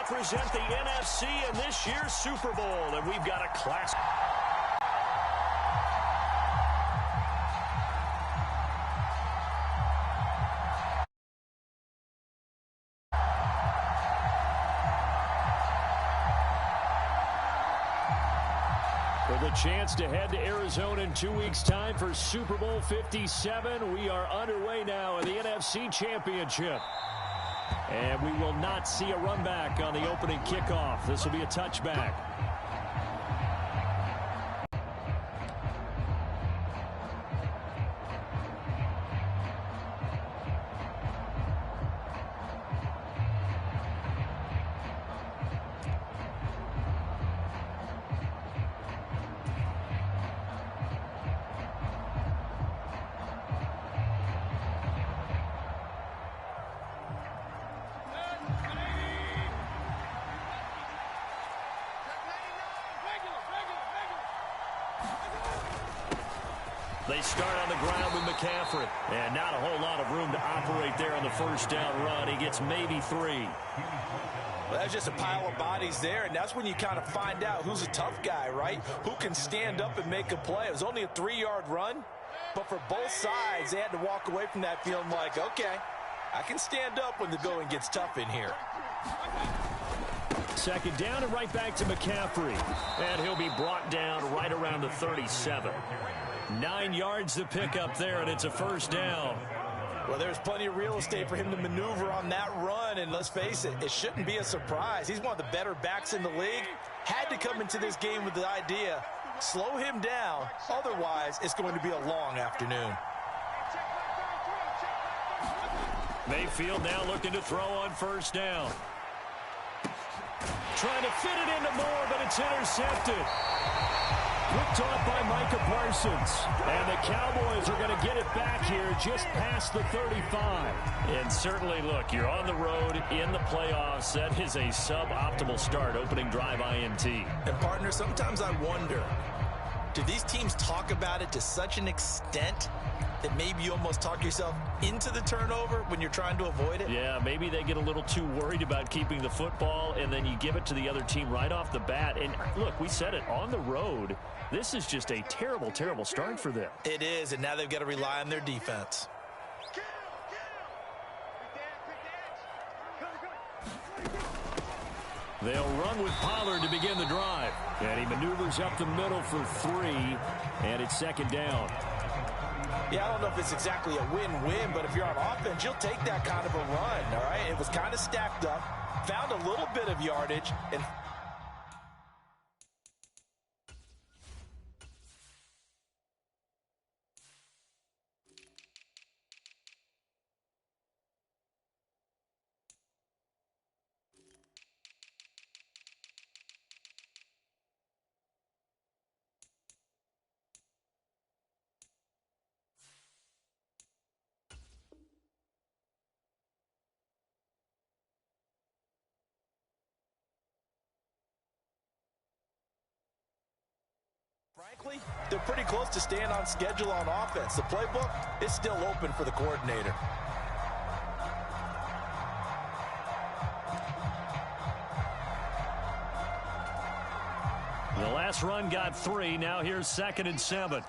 represent the NFC in this year's Super Bowl, and we've got a classic. With a chance to head to Arizona in 2 weeks' time for Super Bowl 57, we are underway now in the NFC Championship. And we will not see a run back on the opening kickoff. This will be a touchback. They start on the ground with McCaffrey. And not a whole lot of room to operate there on the first down run. He gets maybe 3. Well, that's just a pile of bodies there, and that's when you kind of find out who's a tough guy, right? Who can stand up and make a play. It was only a 3-yard run, but for both sides, they had to walk away from that feeling like, okay, I can stand up when the going gets tough in here. Second down and right back to McCaffrey. And he'll be brought down right around the 37. 9 yards to pick up there, and it's a first down. Well, there's plenty of real estate for him to maneuver on that run, and let's face it, it shouldn't be a surprise. He's one of the better backs in the league. Had to come into this game with the idea, slow him down, otherwise it's going to be a long afternoon. Mayfield now looking to throw on first down. Trying to fit it into Moore, but it's intercepted. Picked off by Micah Parsons. And the Cowboys are going to get it back here just past the 35. And certainly, look, you're on the road in the playoffs. That is a suboptimal start, opening drive INT. And, partner, sometimes I wonder, do these teams talk about it to such an extent that maybe you almost talk yourself into the turnover when you're trying to avoid it? Yeah, maybe they get a little too worried about keeping the football, and then you give it to the other team right off the bat. And, look, we said it, on the road, this is just a terrible, terrible start for them. It is, and now they've got to rely on their defense. They'll run with Pollard to begin the drive. And he maneuvers up the middle for 3, and it's second down. Yeah, I don't know if it's exactly a win-win, but if you're on offense, you'll take that kind of a run, all right? It was kind of stacked up, found a little bit of yardage, and frankly, they're pretty close to staying on schedule on offense. The playbook is still open for the coordinator. The last run got 3. Now here's 2nd and 7.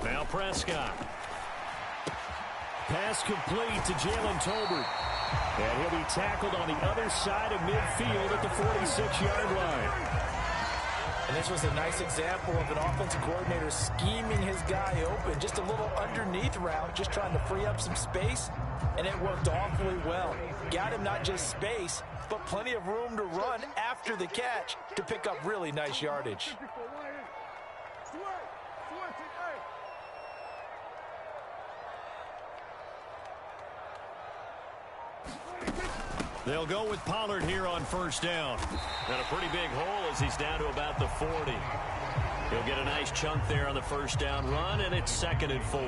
Now Prescott. Pass complete to Jalen Tolbert. And he'll be tackled on the other side of midfield at the 46-yard line. And this was a nice example of an offensive coordinator scheming his guy open. Just a little underneath route, just trying to free up some space. And it worked awfully well. Got him not just space, but plenty of room to run after the catch to pick up really nice yardage. They'll go with Pollard here on first down. And a pretty big hole as he's down to about the 40. He'll get a nice chunk there on the first down run, and it's 2nd and 4.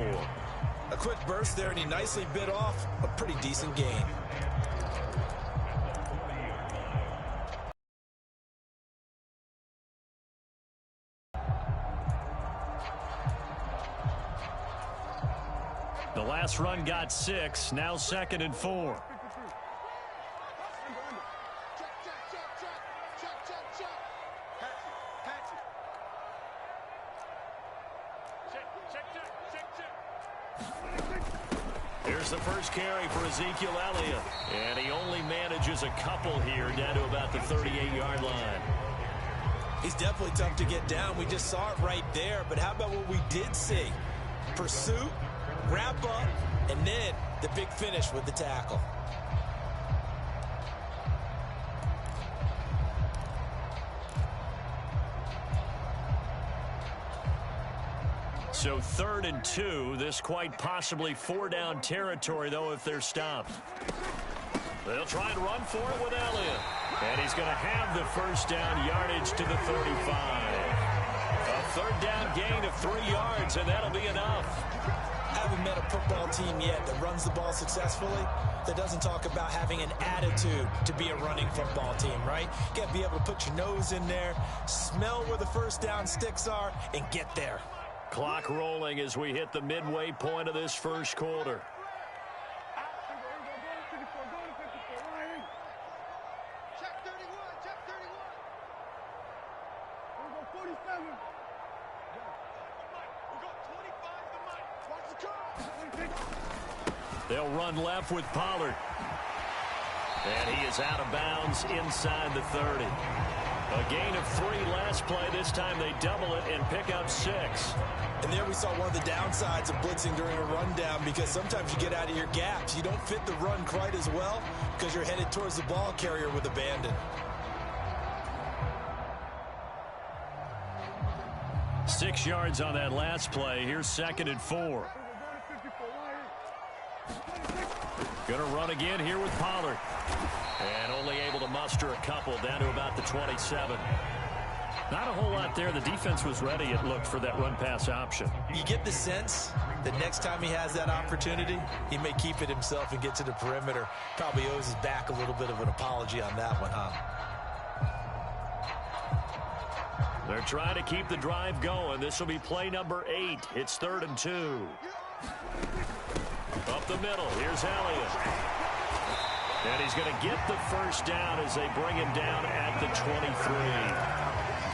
A quick burst there, and he nicely bit off a pretty decent gain. The last run got 6, now 2nd and 4. Here's the first carry for Ezekiel Elliott. And he only manages a couple here down to about the 38-yard line. He's definitely tough to get down. We just saw it right there. But how about what we did see? Pursuit, wrap up, and then the big finish with the tackle. So 3rd and 2, this quite possibly 4-down territory, though, if they're stopped. They'll try and run for it with Elliott. And he's going to have the first down, yardage to the 35. A 3rd down gain of 3 yards, and that'll be enough. I haven't met a football team yet that runs the ball successfully that doesn't talk about having an attitude to be a running football team, right? You got to be able to put your nose in there, smell where the first down sticks are, and get there. Clock rolling as we hit the midway point of this first quarter. They'll run left with Pollard. And he is out of bounds inside the 30. A gain of 3 last play. This time they double it and pick up 6. And there we saw one of the downsides of blitzing during a rundown, because sometimes you get out of your gaps. You don't fit the run quite as well because you're headed towards the ball carrier with abandon. 6 yards on that last play. Here's 2nd and 4. Gonna run again here with Pollard. And only able to muster a couple down to about the 27. Not a whole lot there. The defense was ready, it looked, for that run-pass option. You get the sense that next time he has that opportunity, he may keep it himself and get to the perimeter. Probably owes his back a little bit of an apology on that one, huh? They're trying to keep the drive going. This will be play number 8. It's 3rd and 2. Up the middle, here's Elliott. And he's going to get the first down as they bring him down at the 23.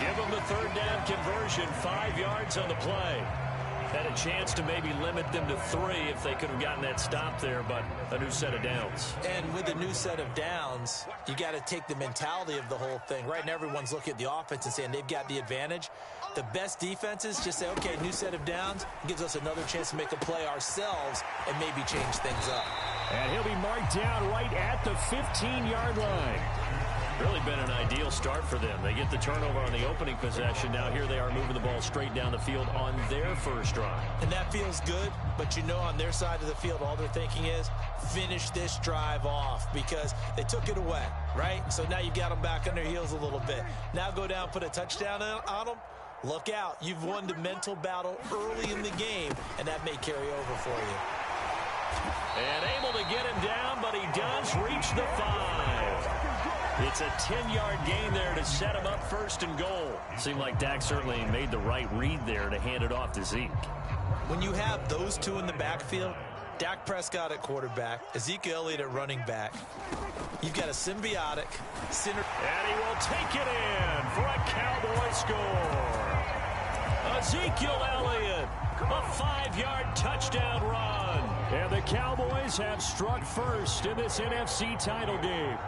Give him the 3rd down conversion, 5 yards on the play. Had a chance to maybe limit them to 3 if they could have gotten that stop there, but a new set of downs. And with a new set of downs, you got to take the mentality of the whole thing. Right now, everyone's looking at the offense and saying they've got the advantage. The best defenses just say, okay, new set of downs, gives us another chance to make a play ourselves and maybe change things up. And he'll be marked down right at the 15-yard line. Really been an ideal start for them. They get the turnover on the opening possession. Now here they are moving the ball straight down the field on their first drive. And that feels good, but you know on their side of the field, all they're thinking is finish this drive off because they took it away, right? So now you got them back on their heels a little bit. Now go down, put a touchdown on them. Look out. You've won the mental battle early in the game, and that may carry over for you. And able to get him down, but he does reach the 5. It's a 10-yard gain there to set him up 1st and goal. Seemed like Dak certainly made the right read there to hand it off to Zeke. When you have those two in the backfield, Dak Prescott at quarterback, Ezekiel Elliott at running back, you've got a symbiotic center. And he will take it in for a Cowboy score. Ezekiel Elliott, a 5-yard touchdown run. And the Cowboys have struck first in this NFC title game.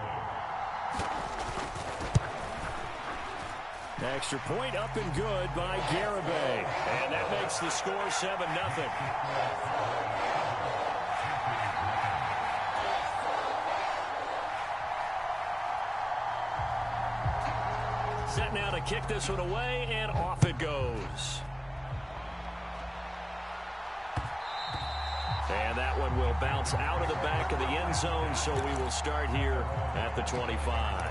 Extra point up and good by Garibay. And that makes the score 7-0. Set now to kick this one away, and off it goes. And that one will bounce out of the back of the end zone, so we will start here at the 25.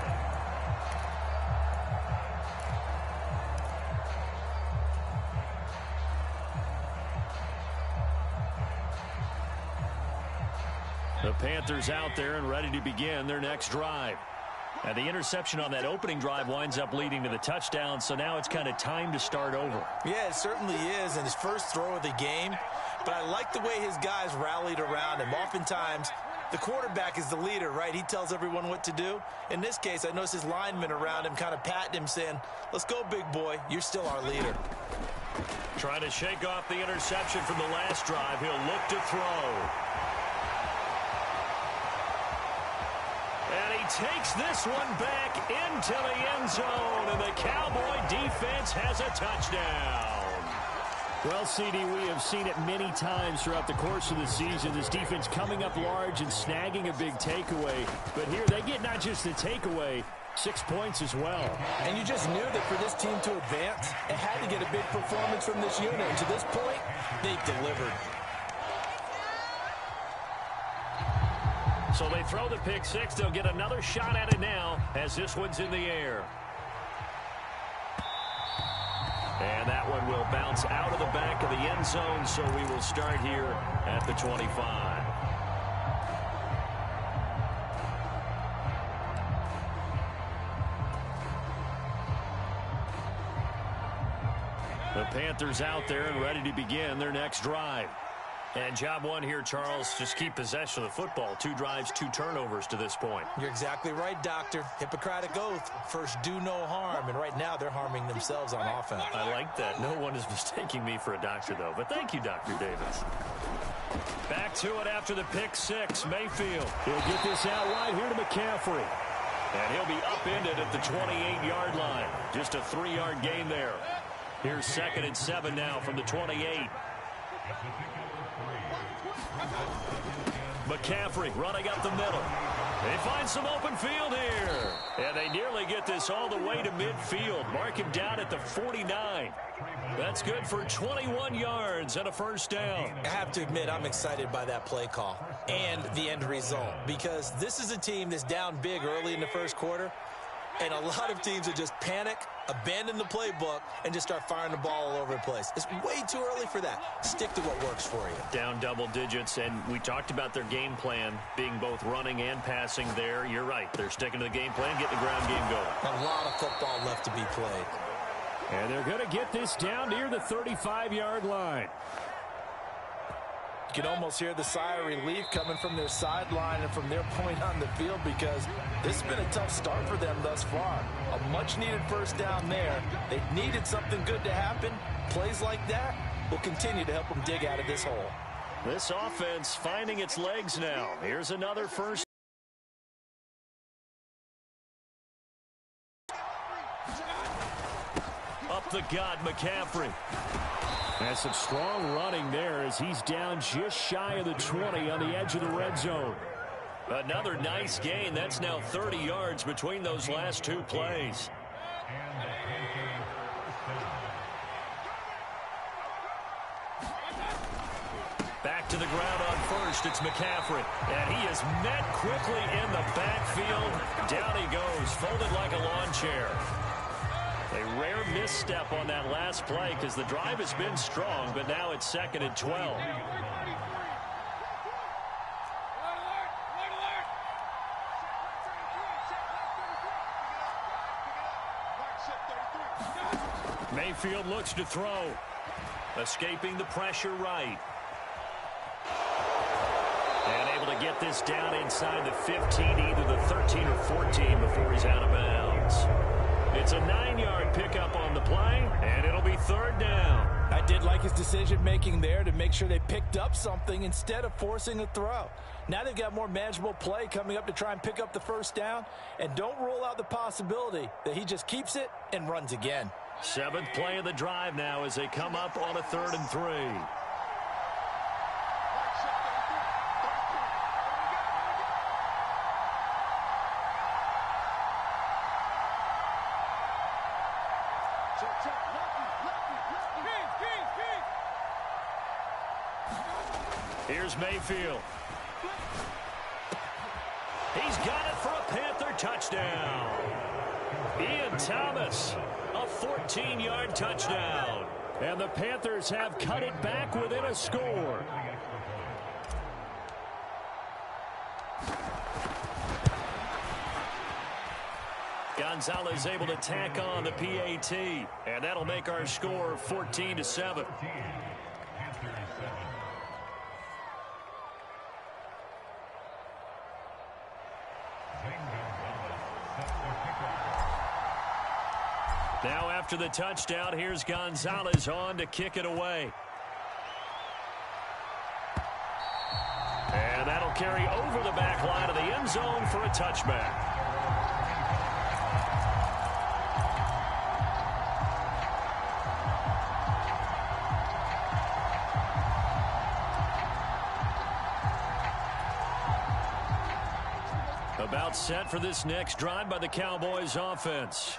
The Panthers out there and ready to begin their next drive. And the interception on that opening drive winds up leading to the touchdown, so now it's kind of time to start over. Yeah, it certainly is. And his first throw of the game, but I like the way his guys rallied around him. Oftentimes, the quarterback is the leader, right? He tells everyone what to do. In this case, I noticed his linemen around him kind of patting him, saying, let's go, big boy. You're still our leader. Trying to shake off the interception from the last drive. He'll look to throw. And he takes this one back into the end zone, and the Cowboy defense has a touchdown. Well, CD, we have seen it many times throughout the course of the season. This defense coming up large and snagging a big takeaway. But here they get not just the takeaway, 6 points as well. And you just knew that for this team to advance, it had to get a big performance from this unit. And to this point, they've delivered. So they throw the pick six. They'll get another shot at it now as this one's in the air. And that one will bounce out of the back of the end zone, so we will start here at the 25. The Panthers out there and ready to begin their next drive. And job one here, Charles, just keep possession of the football. 2 drives, 2 turnovers to this point. You're exactly right, Doctor. Hippocratic oath. First, do no harm. And right now, they're harming themselves on offense. I like that. No one is mistaking me for a doctor, though. But thank you, Dr. Davis. Back to it after the pick six. Mayfield. He'll get this out wide here to McCaffrey. And he'll be upended at the 28-yard line. Just a 3-yard gain there. Here's 2nd and 7 now from the 28. McCaffrey running up the middle. They find some open field here. And they nearly get this all the way to midfield. Mark him down at the 49. That's good for 21 yards and a first down. I have to admit, I'm excited by that play call and the end result, because this is a team that's down big early in the first quarter, and a lot of teams will just panic, abandon the playbook, and just start firing the ball all over the place. It's way too early for that. Stick to what works for you. Down double digits, and we talked about their game plan being both running and passing there. You're right. They're sticking to the game plan, getting the ground game going. A lot of football left to be played. And they're going to get this down near the 35-yard line. You can almost hear the sigh of relief coming from their sideline and from their point on the field, because this has been a tough start for them thus far. A much-needed first down there. They needed something good to happen. Plays like that will continue to help them dig out of this hole. This offense finding its legs now. Here's another first. Up the gut, McCaffrey. And some strong running there as he's down just shy of the 20 on the edge of the red zone. Another nice gain. That's now 30 yards between those last 2 plays. Back to the ground on first. It's McCaffrey. And he is met quickly in the backfield. Down he goes, folded like a lawn chair. A rare misstep on that last play because the drive has been strong, but now it's 2nd and 12. Mayfield looks to throw. Escaping the pressure right. And able to get this down inside the 15, either the 13 or 14 before he's out of bounds. It's a 9-yard pickup on the play, and it'll be 3rd down. I did like his decision-making there to make sure they picked up something instead of forcing a throw. Now they've got more manageable play coming up to try and pick up the first down, and don't rule out the possibility that he just keeps it and runs again. 7th play of the drive now as they come up on a 3rd and 3. Here's Mayfield. He's got it for a Panther touchdown. Ian Thomas, a 14-yard touchdown. And the Panthers have cut it back within a score. Gonzalez able to tack on the PAT. And that'll make our score 14-7. Now after the touchdown, here's Gonzalez on to kick it away. And that'll carry over the back line of the end zone for a touchback. About set for this next drive by the Cowboys offense.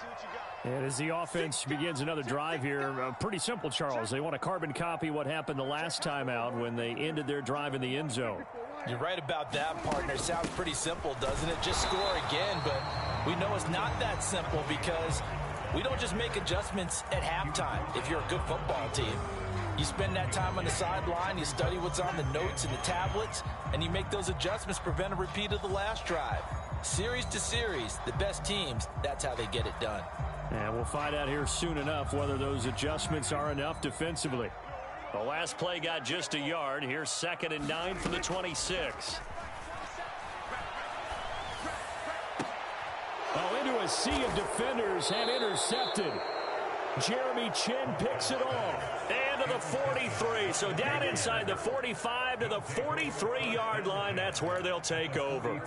And as the offense begins another drive here, pretty simple, Charles. They want to carbon copy what happened the last time out when they ended their drive in the end zone. You're right about that, partner. Sounds pretty simple, doesn't it? Just score again, but we know it's not that simple because we don't just make adjustments at halftime if you're a good football team. You spend that time on the sideline, you study what's on the notes and the tablets, and you make those adjustments to prevent a repeat of the last drive. Series to series, the best teams, that's how they get it done. And we'll find out here soon enough whether those adjustments are enough defensively. The last play got just a yard. Here's 2nd and 9 from the 26. Oh, into a sea of defenders and intercepted. Jeremy Chin picks it off. And to the 43. So down inside the 45 to the 43-yard line. That's where they'll take over.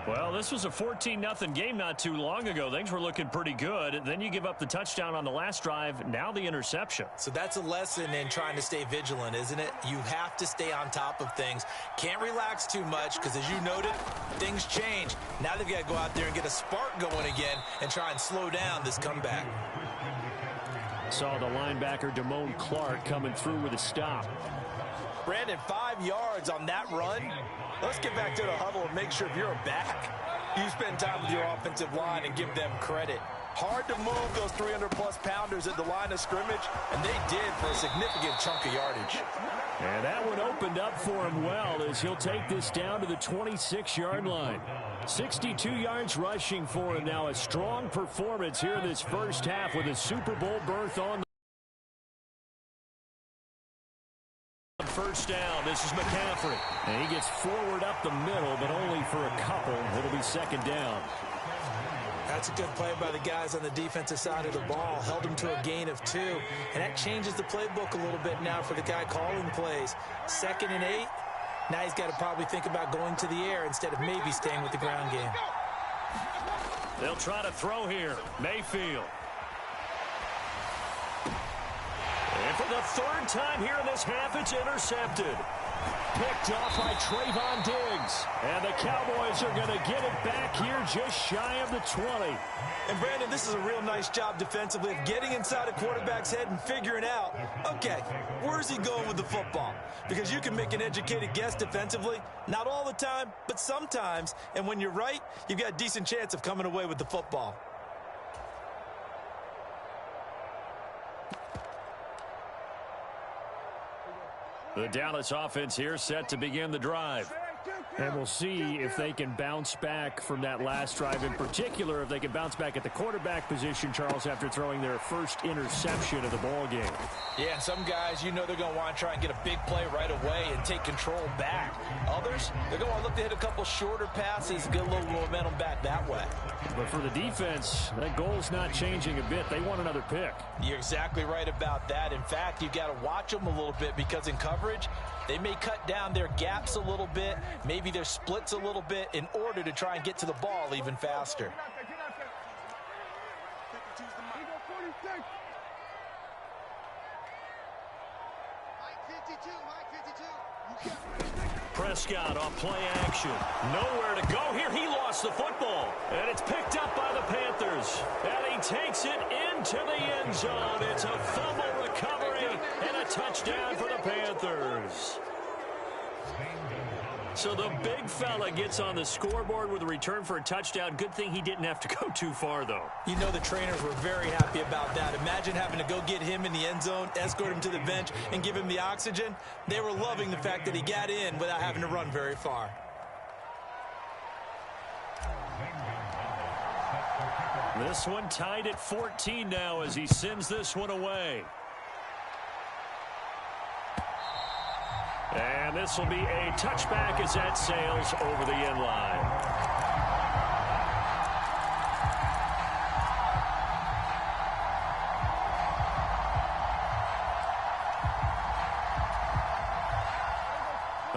Well, this was a 14-0 game not too long ago. Things were looking pretty good. Then you give up the touchdown on the last drive. Now the interception. So that's a lesson in trying to stay vigilant, isn't it? You have to stay on top of things. Can't relax too much because, as you noted, things change. Now they've got to go out there and get a spark going again and try and slow down this comeback. Saw the linebacker Damone Clark coming through with a stop. Brandon, 5 yards on that run. Let's get back to the huddle and make sure if you're a back, you spend time with your offensive line and give them credit. Hard to move those 300-plus pounders at the line of scrimmage, and they did for a significant chunk of yardage. And that one opened up for him well as he'll take this down to the 26-yard line. 62 yards rushing for him now. A strong performance here in this first half with a Super Bowl berth on the first down. This is McCaffrey. And he gets forward up the middle, but only for a couple. It'll be 2nd down. That's a good play by the guys on the defensive side of the ball. Held them to a gain of 2. And that changes the playbook a little bit now for the guy calling plays. 2nd and 8. Now he's got to probably think about going to the air instead of maybe staying with the ground game. They'll try to throw here. Mayfield. And for the 3rd time here in this half, it's intercepted. Picked off by Trayvon Diggs. And the Cowboys are going to get it back here just shy of the 20. And, Brandon, this is a real nice job defensively of getting inside a quarterback's head and figuring out, okay, where's he going with the football? Because you can make an educated guess defensively. Not all the time, but sometimes. And when you're right, you've got a decent chance of coming away with the football. The Dallas offense here set to begin the drive. And we'll see if they can bounce back from that last drive. In particular, if they can bounce back at the quarterback position, Charles, after throwing their first interception of the ball game. Yeah, some guys, you know they're going to want to try and get a big play right away and take control back. Others, they're going to look to hit a couple shorter passes, get a little momentum back that way. But for the defense, that goal's not changing a bit. They want another pick. You're exactly right about that. In fact, you've got to watch them a little bit because in coverage, they may cut down their gaps a little bit, maybe their splits a little bit in order to try and get to the ball even faster. Prescott off play action. Nowhere to go here. He lost the football. And it's picked up by the Panthers. And he takes it into the end zone. It's a fumble recovery and a touchdown for the Panthers. So the big fella gets on the scoreboard with a return for a touchdown. Good thing he didn't have to go too far, though. You know the trainers were very happy about that. Imagine having to go get him in the end zone, escort him to the bench, and give him the oxygen. They were loving the fact that he got in without having to run very far. This one tied at 14 now as he sends this one away. And this will be a touchback as that sails over the end line.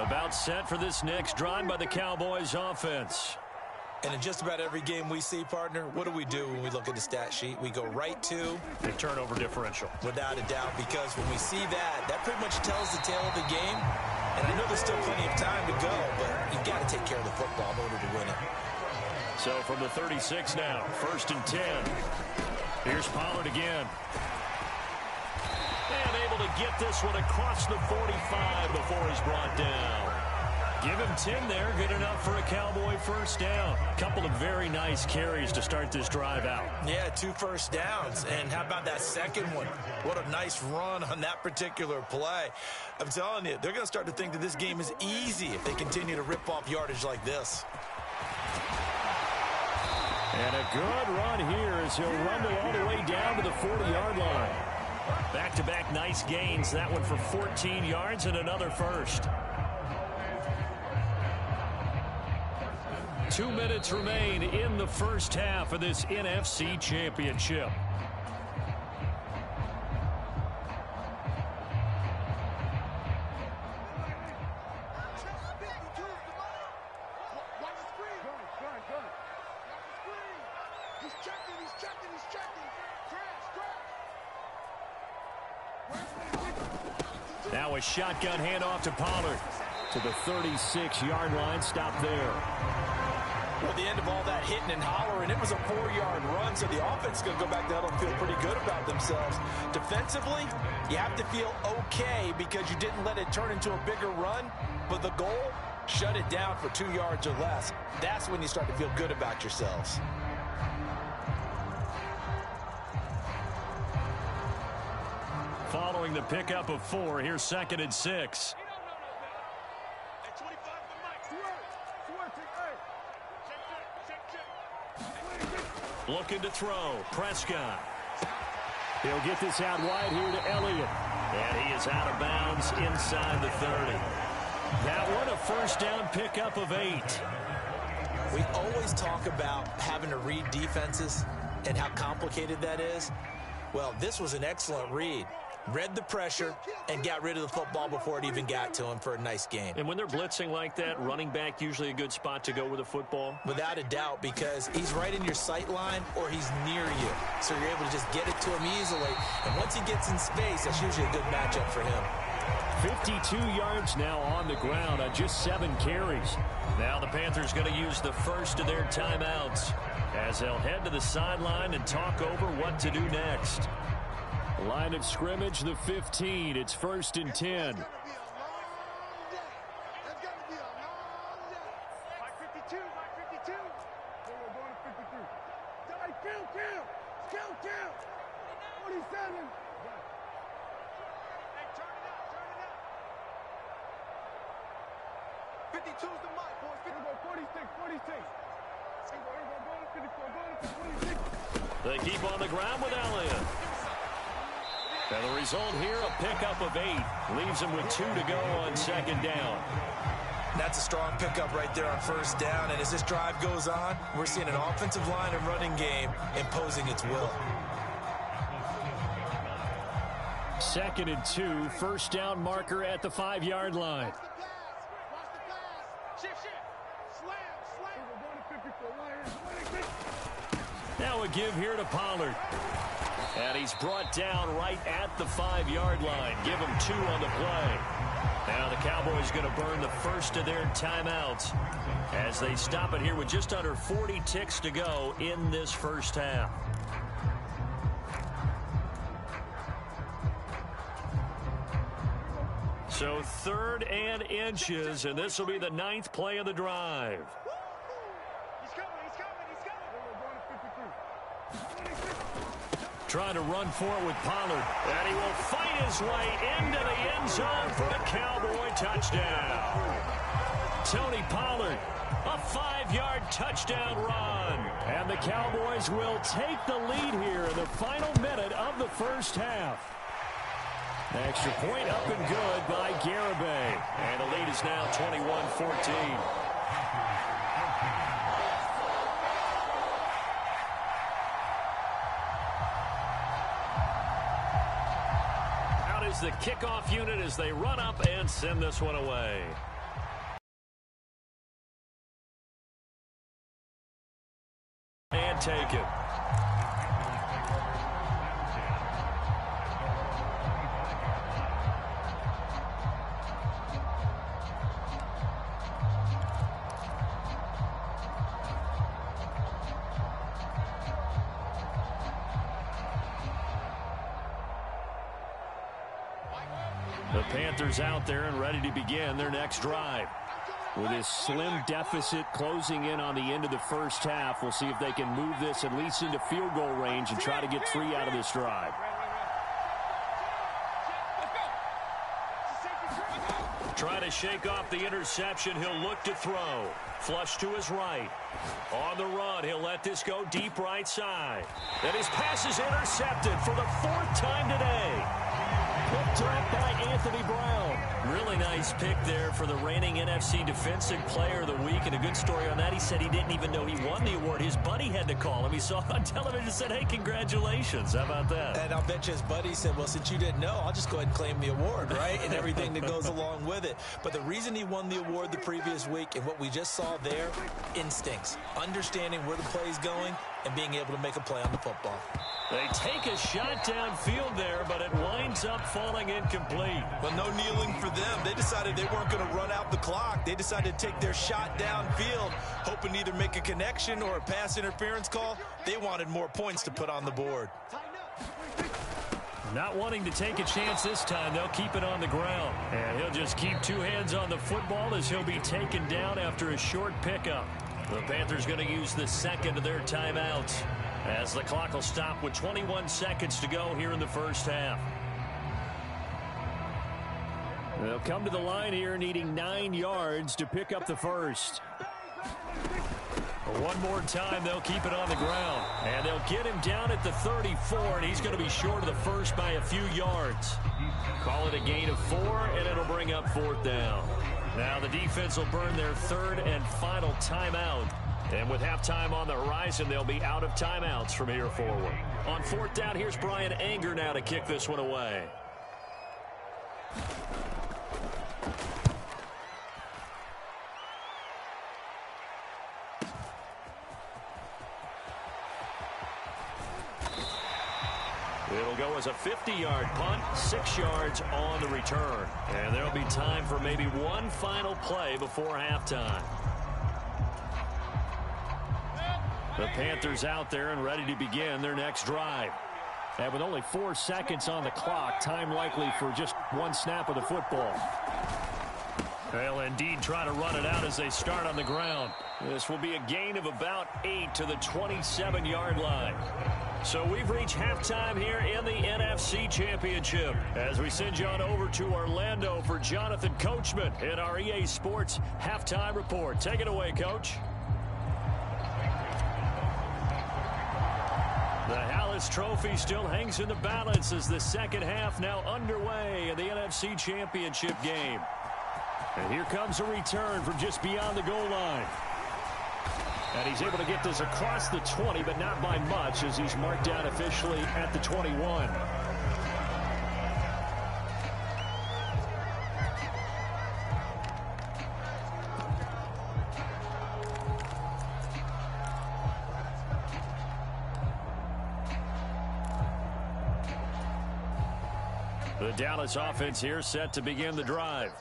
About set for this next drive by the Cowboys offense. And in just about every game we see, partner, what do when we look at the stat sheet? We go right to the turnover differential. Without a doubt, because when we see that, that pretty much tells the tale of the game. And I know there's still plenty of time to go, but you've got to take care of the football in order to win it. So from the 36 now, 1st and 10. Here's Pollard again. And able to get this one across the 45 before he's brought down. Give him 10 there, good enough for a Cowboy first down. Couple of very nice carries to start this drive out. Yeah, 2 first downs. And how about that second one? What a nice run on that particular play. I'm telling you, they're going to start to think that this game is easy if they continue to rip off yardage like this. And a good run here as he'll rumble all the way down to the 40-yard line. Back-to-back nice gains. That one for 14 yards and another first. 2 minutes remain in the first half of this NFC Championship. Now a shotgun handoff to Pollard to the 36-yard line. Stop there. Well, the end of all that hitting and hollering, it was a 4-yard run, so the offense is going to go back there and feel pretty good about themselves. Defensively, you have to feel okay because you didn't let it turn into a bigger run, but the goal, shut it down for 2 yards or less. That's when you start to feel good about yourselves. Following the pickup of 4, here's 2nd and 6. Looking to throw. Prescott. He'll get this out wide here to Elliott. And he is out of bounds inside the 30. That one a first down pickup of 8. We always talk about having to read defenses and how complicated that is. Well, this was an excellent read. Read the pressure and got rid of the football before it even got to him for a nice game. And when they're blitzing like that, running back usually a good spot to go with the football? Without a doubt, because he's right in your sight line or he's near you. So you're able to just get it to him easily. And once he gets in space, that's usually a good matchup for him. 52 yards now on the ground on just 7 carries. Now the Panthers going to use the first of their timeouts as they'll head to the sideline and talk over what to do next. Line of scrimmage, the 15. It's 1st and 10. They keep on the ground with Elliott. And the result here, a pickup of 8. Leaves him with 2 to go on 2nd down. That's a strong pickup right there on 1st down. And as this drive goes on, we're seeing an offensive line and running game imposing its will. 2nd and 2, 1st down marker at the 5-yard line. Now a give here to Pollard. And he's brought down right at the 5-yard line. Give him 2 on the play. Now the Cowboys going to burn the first of their timeouts as they stop it here with just under 40 ticks to go in this first half. So 3rd and inches, and this will be the 9th play of the drive. Trying to run for it with Pollard. And he will fight his way into the end zone for a Cowboy touchdown. Tony Pollard, a 5-yard touchdown run. And the Cowboys will take the lead here in the final minute of the first half. Extra point up and good by Garibay. And the lead is now 21-14. The kickoff unit as they run up and send this one away. The Panthers out there and ready to begin their next drive. With this slim deficit closing in on the end of the first half, we'll see if they can move this at least into field goal range and try to get 3 out of this drive. Trying to shake off the interception. He'll look to throw. Flush to his right. On the run, he'll let this go deep right side. And his pass is intercepted for the 4th time today. Picked up by Anthony Brown. Really nice pick there for the reigning NFC Defensive Player of the Week. And a good story on that, he said he didn't even know he won the award. His buddy had to call him. He saw it on television and said, hey, congratulations. How about that? And I'll bet you his buddy said, well, since you didn't know, I'll just go ahead and claim the award, right? And everything that goes along with it. But the reason he won the award the previous week and what we just saw there, instincts, understanding where the play's going and being able to make a play on the football. They take a shot downfield there, but it winds up falling incomplete. Well, no kneeling for them. They decided they weren't going to run out the clock. They decided to take their shot downfield, hoping to either make a connection or a pass interference call. They wanted more points to put on the board. Not wanting to take a chance this time, they'll keep it on the ground. And he'll just keep 2 hands on the football as he'll be taken down after a short pickup. The Panthers going to use the second of their timeouts, as the clock will stop with 21 seconds to go here in the first half. They'll come to the line here needing 9 yards to pick up the first. One more time, they'll keep it on the ground. And they'll get him down at the 34, and he's going to be short of the first by a few yards. Call it a gain of 4, and it'll bring up 4th down. Now the defense will burn their 3rd and final timeout. And with halftime on the horizon, they'll be out of timeouts from here forward. On 4th down, here's Brian Anger now to kick this one away. It'll go as a 50-yard punt, 6 yards on the return. And there'll be time for maybe one final play before halftime. The Panthers out there and ready to begin their next drive. And with only 4 seconds on the clock, time likely for just one snap of the football. They'll indeed try to run it out as they start on the ground. This will be a gain of about 8 to the 27-yard line. So we've reached halftime here in the NFC Championship as we send you on over to Orlando for Jonathan Coachman in our EA Sports Halftime Report. Take it away, Coach. The Hallis Trophy still hangs in the balance as the second half now underway in the NFC Championship game. And here comes a return from just beyond the goal line. And he's able to get this across the 20, but not by much as he's marked down officially at the 21. The Dallas offense here set to begin the drive.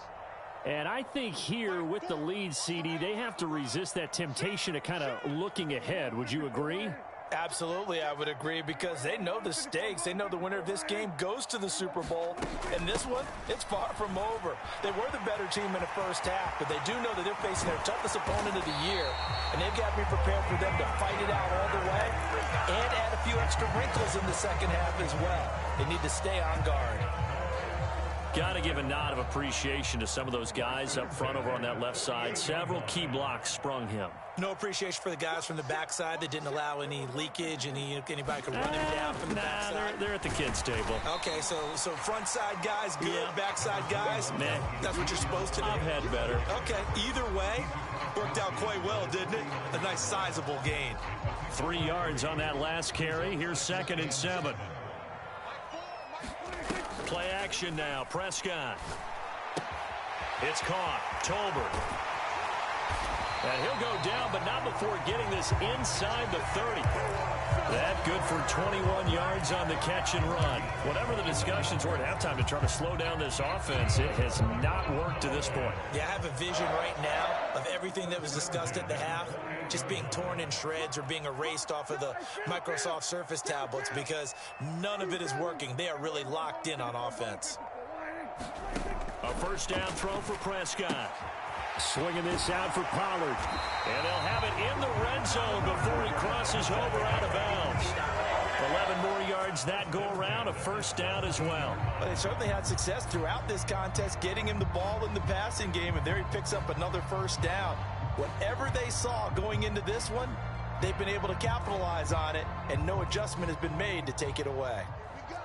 And I think here with the lead, CD, they have to resist that temptation of kind of looking ahead. Would you agree? Absolutely, I would agree, because they know the stakes. They know the winner of this game goes to the Super Bowl. And this one, it's far from over. They were the better team in the first half, but they do know that they're facing their toughest opponent of the year. And they've got to be prepared for them to fight it out all the way and add a few extra wrinkles in the second half as well. They need to stay on guard. Got to give a nod of appreciation to some of those guys up front over on that left side. Several key blocks sprung him. No appreciation for the guys from the backside that didn't allow any leakage, anybody could run him down from the backside. They're at the kids' table. Okay, so front side guys good, yeah. Backside guys, nah. That's what you're supposed to do. I've had better. Okay, either way, worked out quite well, didn't it? A nice sizable gain. 3 yards on that last carry. Here's 2nd and 7. Play action now. Prescott. It's caught. Tolbert. And he'll go down, but not before getting this inside the 30. That good for 21 yards on the catch and run. Whatever the discussions were at halftime to try to slow down this offense, it has not worked to this point. Yeah, I have a vision right now of everything that was discussed at the half just being torn in shreds or being erased off of the Microsoft Surface tablets, because none of it is working. They are really locked in on offense. A first down throw for Prescott. Swinging this out for Pollard. And they'll have it in the red zone before he crosses over out of bounds. 11 more yards that go around, a first down as well. But they certainly had success throughout this contest, getting him the ball in the passing game, and there he picks up another first down. Whatever they saw going into this one, they've been able to capitalize on it, and no adjustment has been made to take it away.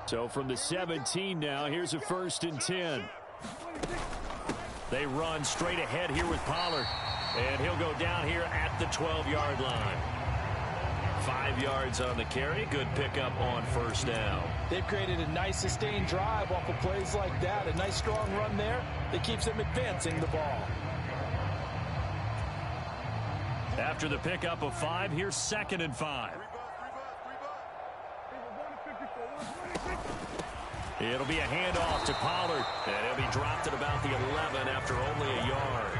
So from the 17 now, here's a 1st and 10. They run straight ahead here with Pollard, and he'll go down here at the 12-yard line. 5 yards on the carry. Good pickup on first down. They've created a nice sustained drive off of plays like that. A nice strong run there that keeps them advancing the ball. After the pickup of 5, here's 2nd and 5. It'll be a handoff to Pollard, and he'll be dropped at about the 11 after only a yard.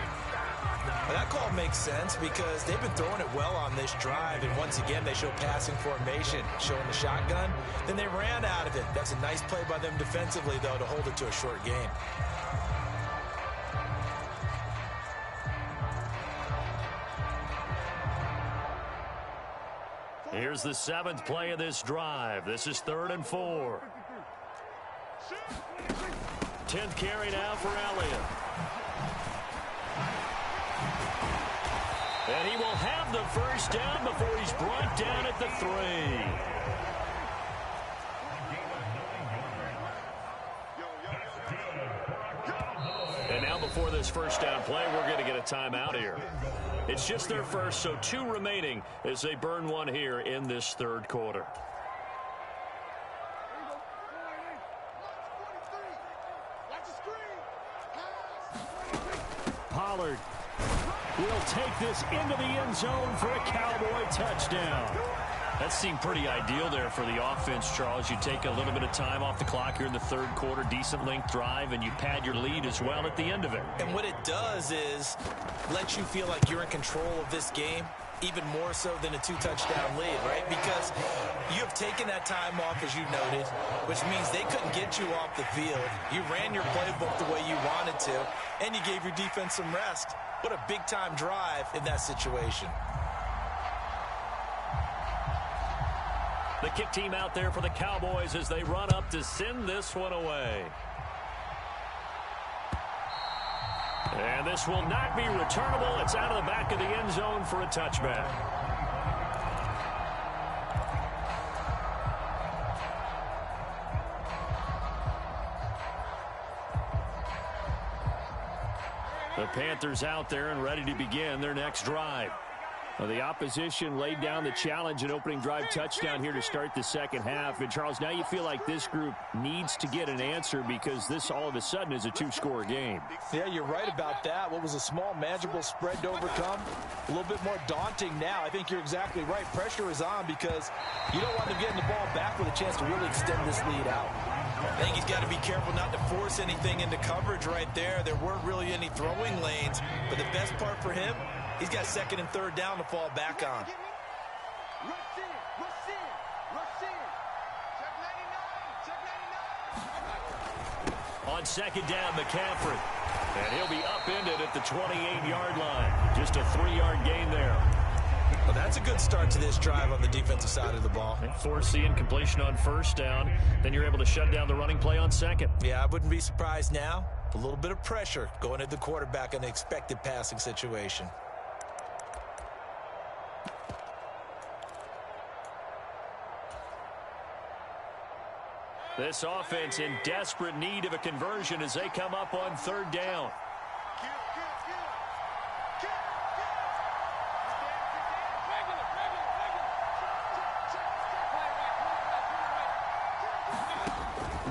Well, that call makes sense because they've been throwing it well on this drive, and once again they show passing formation, showing the shotgun. Then they ran out of it. That's a nice play by them defensively, though, to hold it to a short game. Here's the 7th play of this drive. This is 3rd and 4. 10th carry now for Elliott. And he will have the first down before he's brought down at the 3. And now before this first down play, we're going to get a timeout here. It's just their first, so 2 remaining as they burn one here in this 3rd quarter. Pollard will take this into the end zone for a Cowboy touchdown. That seemed pretty ideal there for the offense, Charles. You take a little bit of time off the clock here in the 3rd quarter, decent length drive, and you pad your lead as well at the end of it. And what it does is let you feel like you're in control of this game, even more so than a 2-touchdown lead, right? Because you have taken that time off, as you noted, which means they couldn't get you off the field. You ran your playbook the way you wanted to, and you gave your defense some rest. What a big-time drive in that situation. The kick team out there for the Cowboys as they run up to send this one away. And this will not be returnable. It's out of the back of the end zone for a touchback. The Panthers out there and ready to begin their next drive. Well, the opposition laid down the challenge and opening drive touchdown here to start the 2nd half. And, Charles, now you feel like this group needs to get an answer because this all of a sudden is a 2-score game. Yeah, you're right about that. What was a small, manageable spread to overcome, a little bit more daunting now. I think you're exactly right. Pressure is on because you don't want them getting the ball back with a chance to really extend this lead out. I think he's got to be careful not to force anything into coverage right there. There weren't really any throwing lanes, but the best part for him, he's got 2nd and 3rd down to fall back on. On 2nd down, McCaffrey. And he'll be upended at the 28-yard line. Just a 3-yard gain there. Well, that's a good start to this drive on the defensive side of the ball. Force the incompletion on 1st down. Then you're able to shut down the running play on 2nd. Yeah, I wouldn't be surprised now. A little bit of pressure going at the quarterback in an expected passing situation. This offense in desperate need of a conversion as they come up on 3rd down.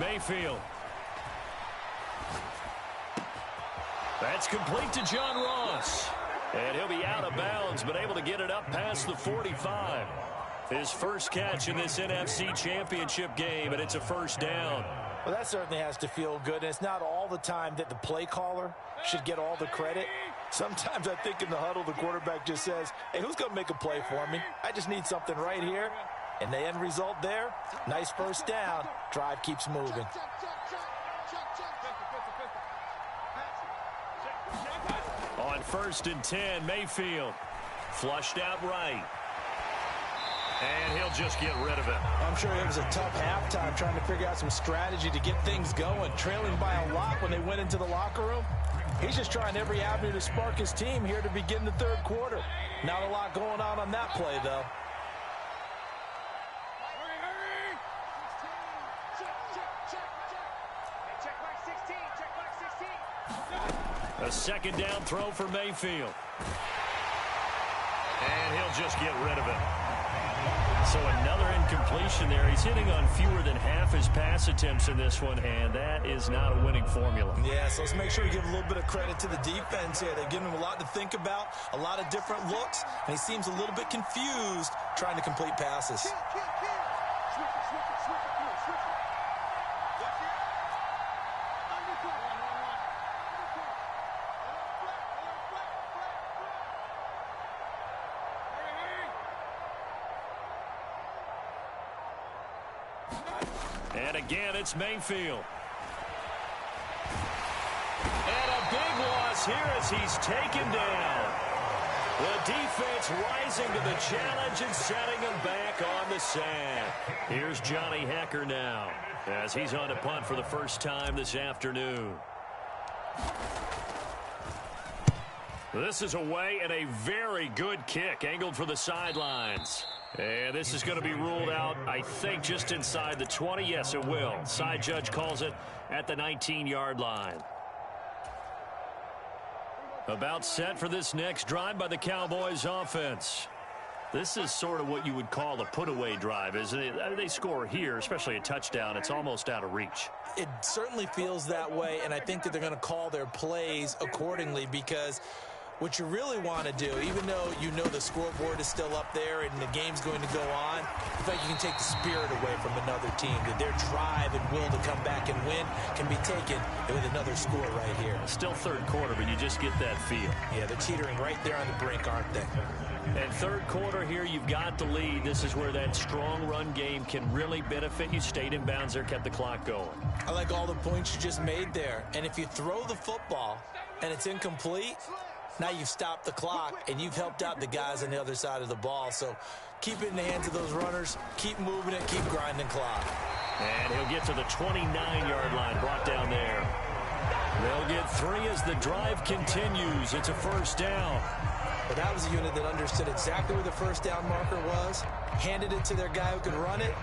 Mayfield. That's complete to John Ross. And he'll be out of bounds, but able to get it up past the 45. His first catch in this NFC Championship game, and it's a 1st down. Well, that certainly has to feel good, and it's not all the time that the play caller should get all the credit. Sometimes I think in the huddle, the quarterback just says, hey, who's going to make a play for me? I just need something right here. And the end result there, nice 1st down. Drive keeps moving. On 1st and 10, Mayfield flushed out right. And he'll just get rid of it. I'm sure it was a tough halftime trying to figure out some strategy to get things going. Trailing by a lot when they went into the locker room. He's just trying every avenue to spark his team here to begin the third quarter. Not a lot going on that play, though. A second down throw for Mayfield. And he'll just get rid of it. So another incompletion there. He's hitting on fewer than half his pass attempts in this one, and that is not a winning formula. Yeah, so let's make sure we give a little bit of credit to the defense here. They've given him a lot to think about, a lot of different looks, and he seems a little bit confused trying to complete passes. And again, it's Mayfield. And a big loss here as he's taken down. The defense rising to the challenge and setting him back on the sand. Here's Johnny Hecker now as he's on to punt for the first time this afternoon. This is away and a very good kick angled for the sidelines. And this is going to be ruled out, I think, just inside the 20. Yes, it will. Side judge calls it at the 19-yard line. About set for this next drive by the Cowboys offense. This is sort of what you would call a put-away drive, isn't it? They score here, especially a touchdown. It's almost out of reach. It certainly feels that way, and I think that they're going to call their plays accordingly because what you really want to do, even though you know the scoreboard is still up there and the game's going to go on, I feel like you can take the spirit away from another team, that their drive and will to come back and win can be taken with another score right here. Still third quarter, but you just get that feel. Yeah, they're teetering right there on the brink, aren't they? And third quarter here, you've got the lead. This is where that strong run game can really benefit you. Stayed in bounds there, kept the clock going. I like all the points you just made there. And if you throw the football and it's incomplete, now you've stopped the clock, and you've helped out the guys on the other side of the ball. So keep it in the hands of those runners. Keep moving it. Keep grinding clock. And he'll get to the 29-yard line, brought down there. They'll get 3 as the drive continues. It's a first down. But that was a unit that understood exactly where the first down marker was, handed it to their guy who could run it,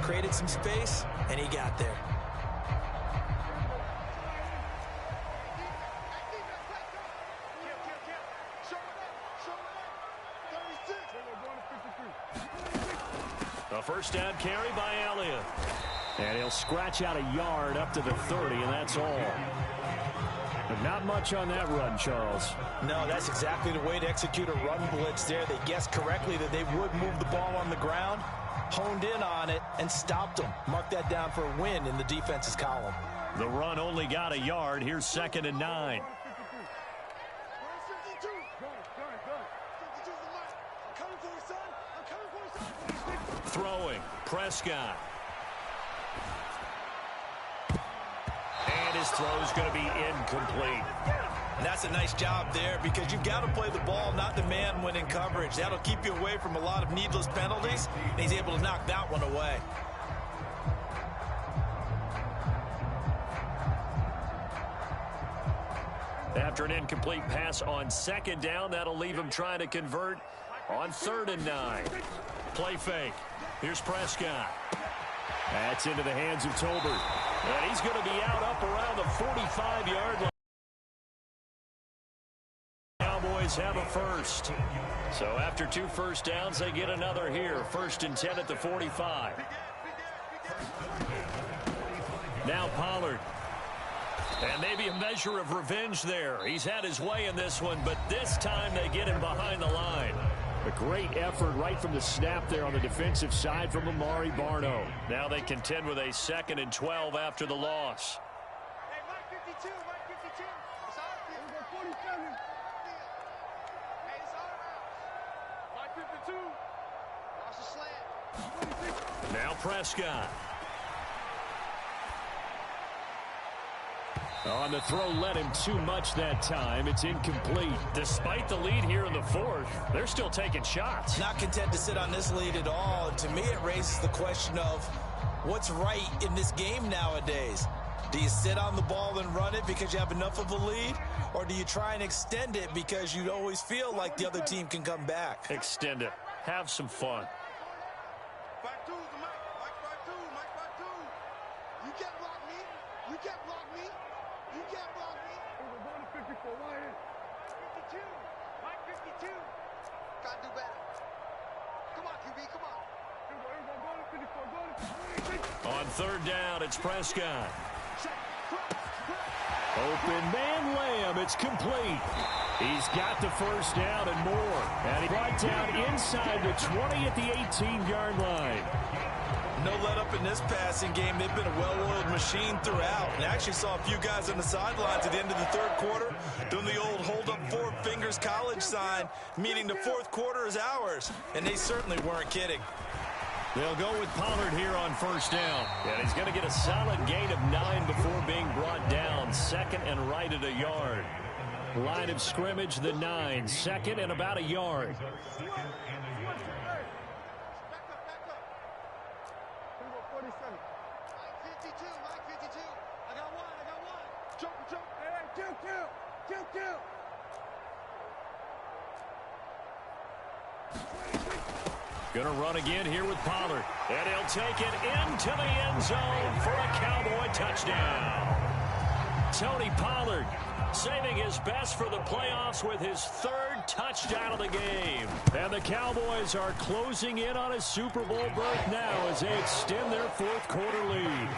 created some space, and he got there. A first down carry by Elliott. And he'll scratch out a yard up to the 30, and that's all. But not much on that run, Charles. No, that's exactly the way to execute a run blitz there. They guessed correctly that they would move the ball on the ground, honed in on it, and stopped them. Mark that down for a win in the defense's column. The run only got a yard. Here's 2nd and 9. Throwing, Prescott. And his throw's going to be incomplete. And that's a nice job there because you've got to play the ball, not the man when in coverage. That'll keep you away from a lot of needless penalties, and he's able to knock that one away. After an incomplete pass on 2nd down, that'll leave him trying to convert on 3rd and 9. Play fake. Here's Prescott. That's into the hands of Tolbert. And he's going to be out up around the 45-yard line. Cowboys have a first. So after 2 first downs, they get another here. 1st and 10 at the 45. Now Pollard. And maybe a measure of revenge there. He's had his way in this one, but this time they get him behind the line. A great effort right from the snap there on the defensive side from Amari Barno. Now they contend with a 2nd and 12 after the loss. Hey, Mike 52, Mike 52. It's all 47. Hey, it's all around. Mike 52. Lost a slant. Now Prescott. On the throw, led him too much that time. It's incomplete. Despite the lead here in the fourth, they're still taking shots. Not content to sit on this lead at all. And to me, it raises the question of what's right in this game nowadays. Do you sit on the ball and run it because you have enough of a lead? Or do you try and extend it because you always feel like the other team can come back? Extend it. Have some fun. 5-2, Mike. Mike 5-2. Mike 5-2. You can't block me. You can't block me. You can't block me. We're going to 54. Right here. 52. Mike 52. Gotta do better. Come on, QB. Come on. Go to 54. Go to 54. On third down, it's Prescott. Open man Lamb. It's complete. He's got the first down and more. And he brought down inside the 20 at the 18-yard line. No let up in this passing game. They've been a well-oiled machine throughout. And actually saw a few guys on the sidelines at the end of the third quarter doing the old hold up four fingers college sign, meaning the fourth quarter is ours. And they certainly weren't kidding. They'll go with Pollard here on first down. And he's going to get a solid gain of 9 before being brought down. Second and right at a yard. Line of scrimmage, the 9. Second and about a yard. Back up. 47. Mike 52. Mike 52. I got one. Jump. Hey, kill. Gonna run again here with Pollard. And he'll take it into the end zone for a Cowboy touchdown. Tony Pollard saving his best for the playoffs with his third touchdown of the game. And the Cowboys are closing in on a Super Bowl berth now as they extend their fourth quarter lead.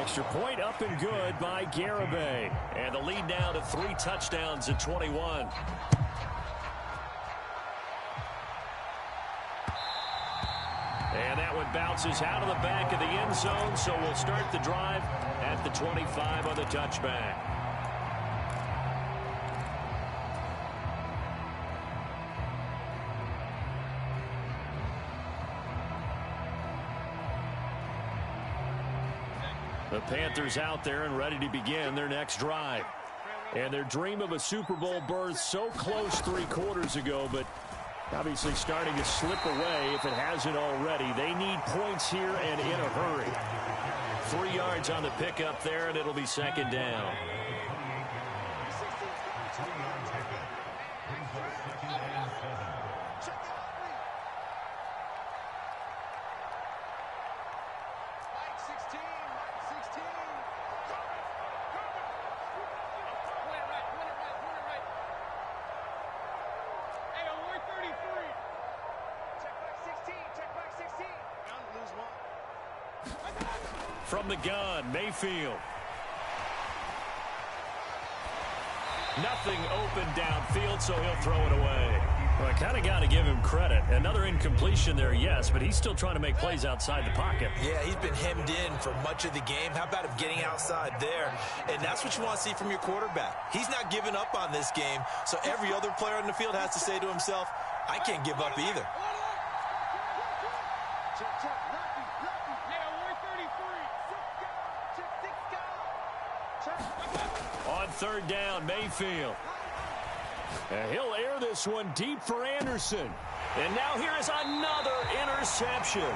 Extra point up and good by Garibay. And the lead now to 3 touchdowns at 21. And that one bounces out of the back of the end zone, so we'll start the drive at the 25 on the touchback. The Panthers out there and ready to begin their next drive. And their dream of a Super Bowl berth so close 3 quarters ago, but obviously starting to slip away if it hasn't already. They need points here and in a hurry. 3 yards on the pickup there, and it'll be second down. From the gun, Mayfield. Nothing open downfield, so he'll throw it away. Well, I kind of got to give him credit. Another incompletion there, yes, but he's still trying to make plays outside the pocket. Yeah, he's been hemmed in for much of the game. How about him getting outside there? And that's what you want to see from your quarterback. He's not giving up on this game, so every other player on the field has to say to himself, I can't give up either. On third down, Mayfield. And he'll air this one deep for Anderson. And now here is another interception.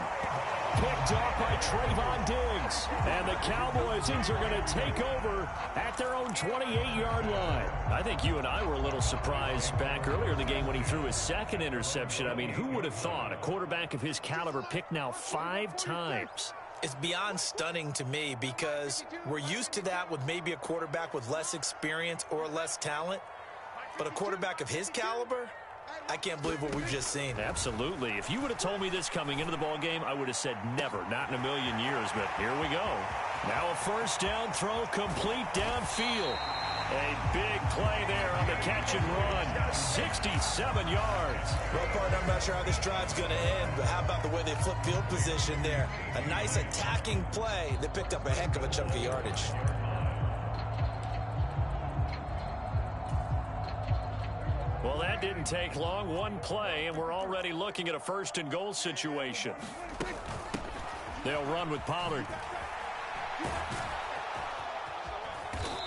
Picked off by Trayvon Diggs. And the Cowboys are going to take over at their own 28-yard line. I think you and I were a little surprised back earlier in the game when he threw his second interception. I mean, who would have thought a quarterback of his caliber picked now 5 times? It's beyond stunning to me because we're used to that with maybe a quarterback with less experience or less talent. But a quarterback of his caliber, I can't believe what we've just seen. Absolutely. If you would have told me this coming into the ball game, I would have said never, not in a million years. But here we go. Now a first down throw complete downfield. A big play there on the catch and run. 67 yards. Well, partner, I'm not sure how this drive's going to end, but how about the way they flip field position there? A nice attacking play that picked up a heck of a chunk of yardage. Well, that didn't take long. One play, and we're already looking at a first and goal situation. They'll run with Pollard.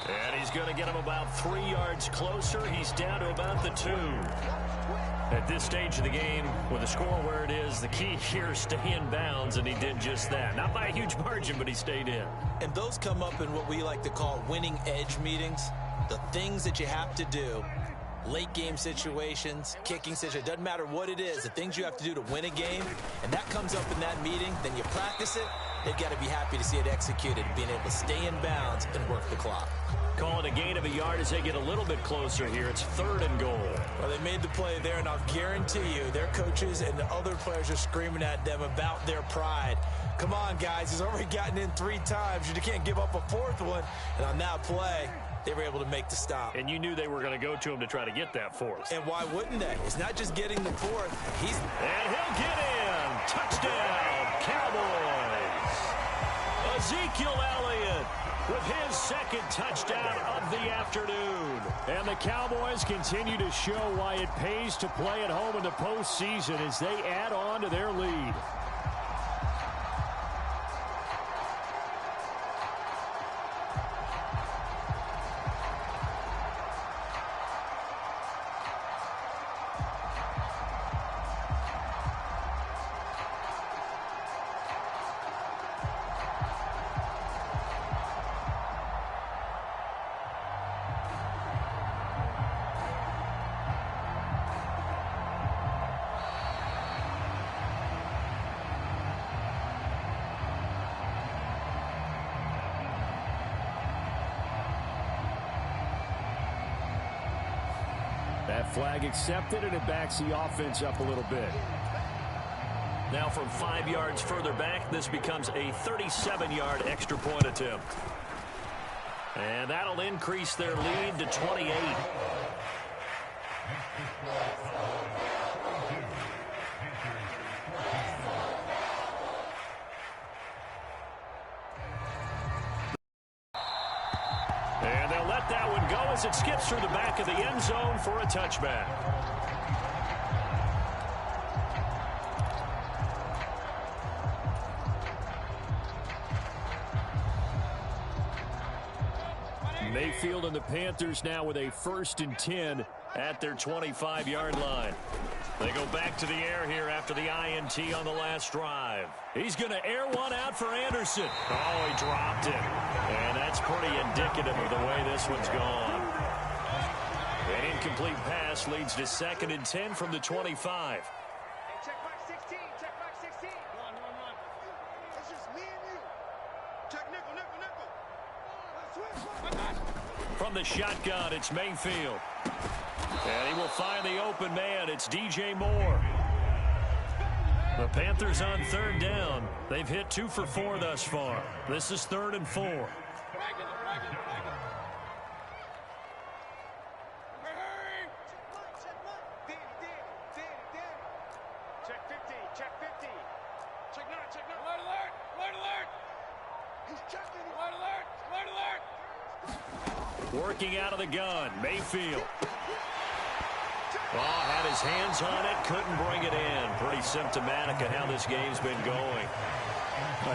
And he's going to get him about 3 yards closer. He's down to about the 2. At this stage of the game, with the score where it is, the key here is stay in bounds, and he did just that. Not by a huge margin, but he stayed in. And those come up in what we like to call winning edge meetings. The things that you have to do, late game situations, kicking situations, doesn't matter what it is, the things you have to do to win a game, and that comes up in that meeting, then you practice it, they've got to be happy to see it executed, being able to stay in bounds and work the clock. Call it a gain of a yard as they get a little bit closer here. It's 3rd and goal. Well, they made the play there, and I'll guarantee you their coaches and the other players are screaming at them about their pride. Come on, guys. He's already gotten in 3 times. You can't give up a 4th one. And on that play, they were able to make the stop. And you knew they were going to go to him to try to get that 4th. And why wouldn't they? It's not just getting the 4th. And he'll get in. Touchdown, Cowboys. Ezekiel Elliott with his 2nd touchdown of the afternoon. And the Cowboys continue to show why it pays to play at home in the postseason as they add on to their lead. That flag accepted, and it backs the offense up a little bit. Now from 5 yards further back, this becomes a 37-yard extra point attempt. And that'll increase their lead to 28. And they'll let that one go as it skips through the back of the end zone for a touchback. Mayfield and the Panthers now with a 1st and 10 at their 25-yard line. They go back to the air here after the INT on the last drive. He's going to air one out for Anderson. Oh, he dropped it. And that's pretty indicative of the way this one's gone. An incomplete pass leads to 2nd and 10 from the 25. Hey, check back 16. Check back 16. Run. It's just me and you. Check nickel. From the shotgun, it's Mayfield. And he will find the open man. It's DJ Moore. The Panthers on 3rd down. They've hit 2 for 4 thus far. This is 3rd and 4. Check 50. Check 9. Alert. He's checking. Alert. Working out of the gun, Mayfield. Oh, had his hands on it, couldn't bring it in. Pretty symptomatic of how this game's been going.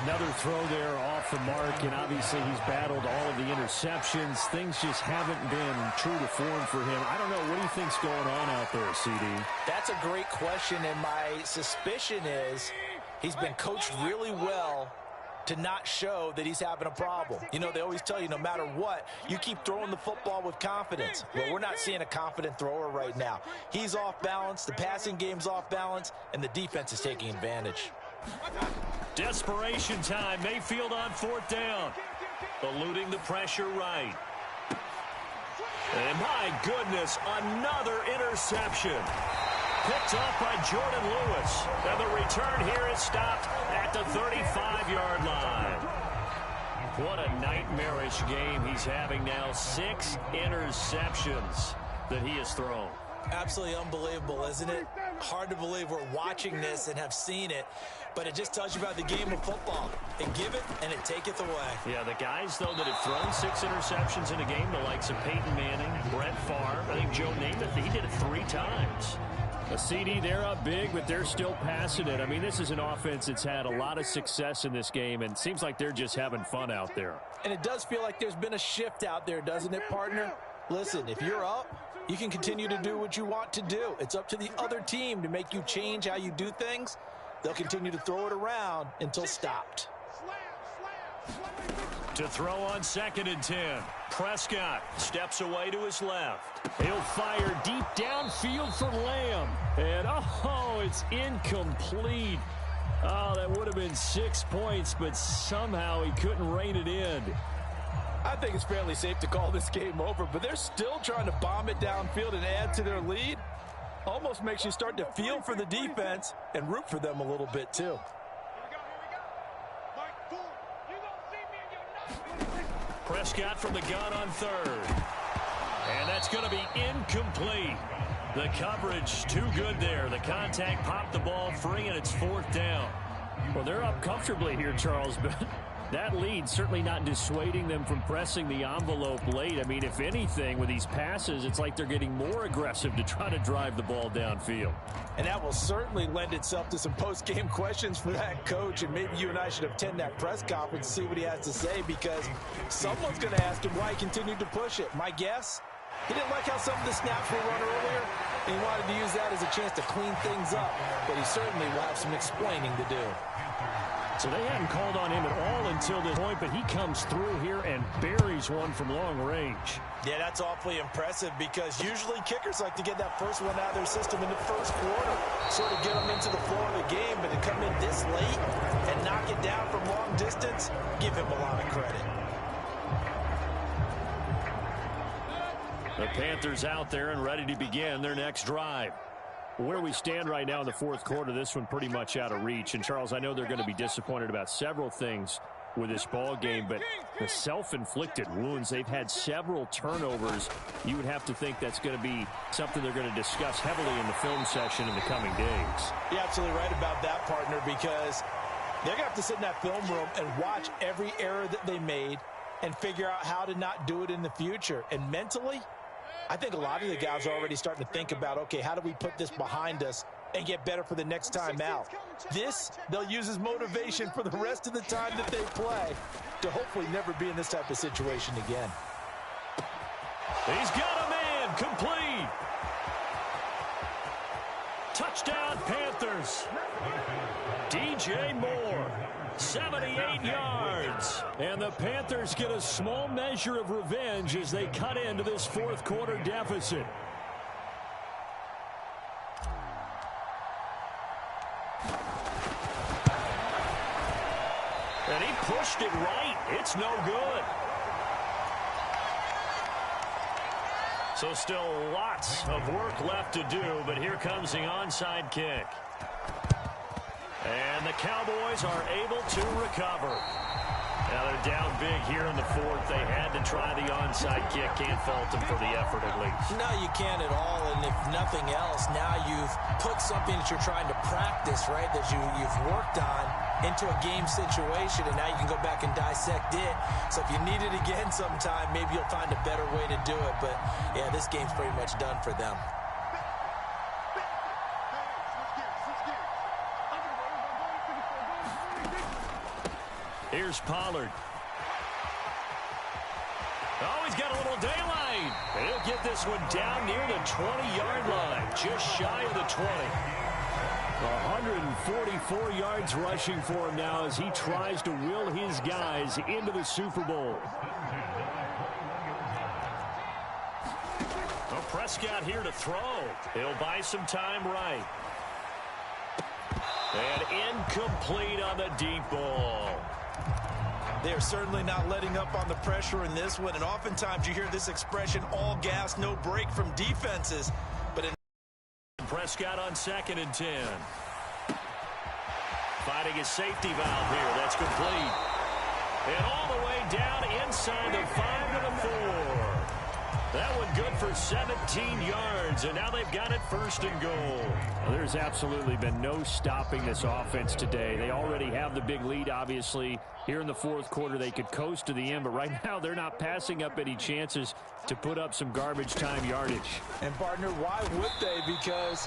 Another throw there off the mark, and obviously he's battled all of the interceptions. Things just haven't been true to form for him. I don't know, what do you think's going on out there, CD? That's a great question, and my suspicion is he's been coached really well to not show that he's having a problem. You know, they always tell you no matter what, you keep throwing the football with confidence. Well, we're not seeing a confident thrower right now. He's off balance, the passing game's off balance, and the defense is taking advantage. Desperation time. Mayfield on 4th down. Eluding the pressure right. And my goodness, another interception. Picked off by Jordan Lewis. And the return here is stopped at the 35-yard line. What a nightmarish game he's having now. 6 interceptions that he has thrown. Absolutely unbelievable, isn't it? Hard to believe we're watching this and have seen it, but it just tells you about the game of football. It give it and it taketh away. Yeah, the guys, though, that have thrown 6 interceptions in a game, the likes of Peyton Manning, Brett Favre, I think Joe Namath, he did it 3 times. A CD, they're up big, but they're still passing it. I mean, this is an offense that's had a lot of success in this game, and it seems like they're just having fun out there. And it does feel like there's been a shift out there, doesn't it, partner? Listen, if you're up, you can continue to do what you want to do. It's up to the other team to make you change how you do things. They'll continue to throw it around until stopped. To throw on 2nd and 10. Prescott steps away to his left. He'll fire deep downfield for Lamb. And, oh, it's incomplete. Oh, that would have been 6 points, but somehow he couldn't rein it in. I think it's fairly safe to call this game over, but they're still trying to bomb it downfield and add to their lead. Almost makes you start to feel for the defense and root for them a little bit, too. Prescott from the gun on 3rd. And that's going to be incomplete. The coverage too good there. The contact popped the ball free, and it's 4th down. Well, they're up comfortably here, Charles, but that lead certainly not dissuading them from pressing the envelope late. I mean, if anything, with these passes, it's like they're getting more aggressive to try to drive the ball downfield. And that will certainly lend itself to some post-game questions for that coach, and maybe you and I should attend that press conference and see what he has to say, because someone's going to ask him why he continued to push it. My guess, he didn't like how some of the snaps were run earlier, and he wanted to use that as a chance to clean things up, but he certainly will have some explaining to do. So they hadn't called on him at all until this point, but he comes through here and buries one from long range. Yeah, that's awfully impressive, because usually kickers like to get that first one out of their system in the first quarter, sort of get them into the flow of the game, but to come in this late and knock it down from long distance, give him a lot of credit. The Panthers out there and ready to begin their next drive. Where we stand right now in the 4th quarter, this one pretty much out of reach. And, Charles, I know they're going to be disappointed about several things with this ball game, but the self-inflicted wounds, they've had several turnovers. You would have to think that's going to be something they're going to discuss heavily in the film session in the coming days. You're absolutely right about that, partner, because they're going to have to sit in that film room and watch every error that they made and figure out how to not do it in the future. And mentally, I think a lot of the guys are already starting to think about, okay, how do we put this behind us and get better for the next time out? This, they'll use as motivation for the rest of the time that they play to hopefully never be in this type of situation again. He's got a man, complete. Touchdown, Panthers. DJ Moore, 78 yards. And the Panthers get a small measure of revenge as they cut into this 4th quarter deficit. And he pushed it right. It's no good. So still lots of work left to do, but here comes the onside kick. And the Cowboys are able to recover. Now they're down big here in the 4th. They had to try the onside kick. Can't fault them for the effort at least. No, you can't at all. And if nothing else, now you've put something that you're trying to practice, right, that you've worked on into a game situation, and now you can go back and dissect it. So if you need it again sometime, maybe you'll find a better way to do it. But, yeah, this game's pretty much done for them. Here's Pollard. Oh, he's got a little daylight. And he'll get this one down near the 20-yard line, just shy of the 20. 144 yards rushing for him now as he tries to will his guys into the Super Bowl. Well, Prescott here to throw. He'll buy some time right. And incomplete on the deep ball. They're certainly not letting up on the pressure in this one, and oftentimes you hear this expression, all gas, no break from defenses. But Prescott on 2nd and 10. Fighting his safety valve here. That's complete. And all the way down inside the 5 to the 4. That one good for 17 yards, and now they've got it 1st and goal. Well, there's absolutely been no stopping this offense today. They already have the big lead, obviously. Here in the 4th quarter, they could coast to the end, but right now they're not passing up any chances to put up some garbage time yardage. And, partner, why would they? Because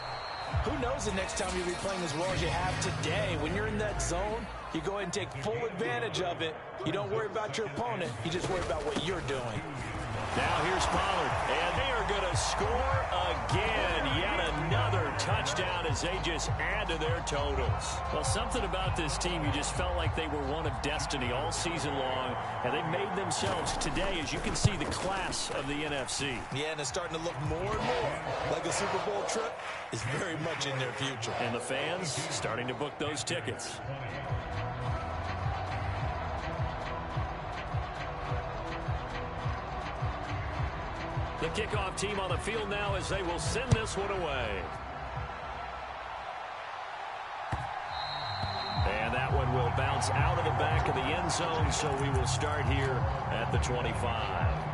Who knows the next time you'll be playing as well as you have today. When you're in that zone, you go ahead and take full advantage of it. You don't worry about your opponent. You just worry about what you're doing. Now here's Pollard, and they are going to score again. Yet another touchdown as they just add to their totals. Well, something about this team, you just felt like they were one of destiny all season long, and they made themselves today, as you can see, the class of the NFC. Yeah, and it's starting to look more and more like a Super Bowl trip is very much in their future. And the fans starting to book those tickets. The kickoff team on the field now as they will send this one away. And that one will bounce out of the back of the end zone, so we will start here at the 25.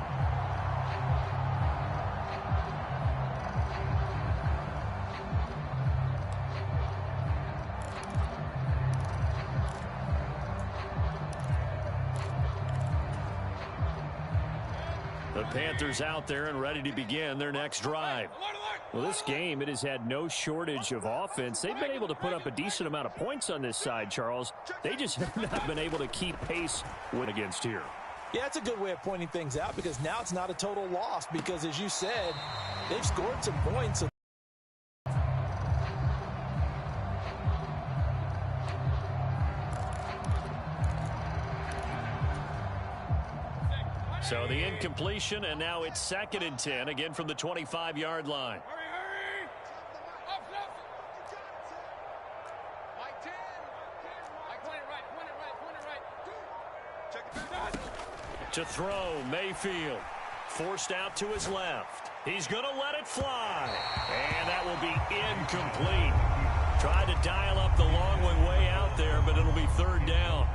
The Panthers out there and ready to begin their next drive. Well, this game, it has had no shortage of offense. They've been able to put up a decent amount of points on this side, Charles. They just have not been able to keep pace with against here. Yeah, it's a good way of pointing things out because now it's not a total loss because, as you said, they've scored some points. So the incompletion, and now it's 2nd and 10, again from the 25-yard line. Hurry! Up, left! Mike 10! Mike, point it right. Check it back. To throw, Mayfield. Forced out to his left. He's going to let it fly. And that will be incomplete. Tried to dial up the long one way out there, but it'll be 3rd down.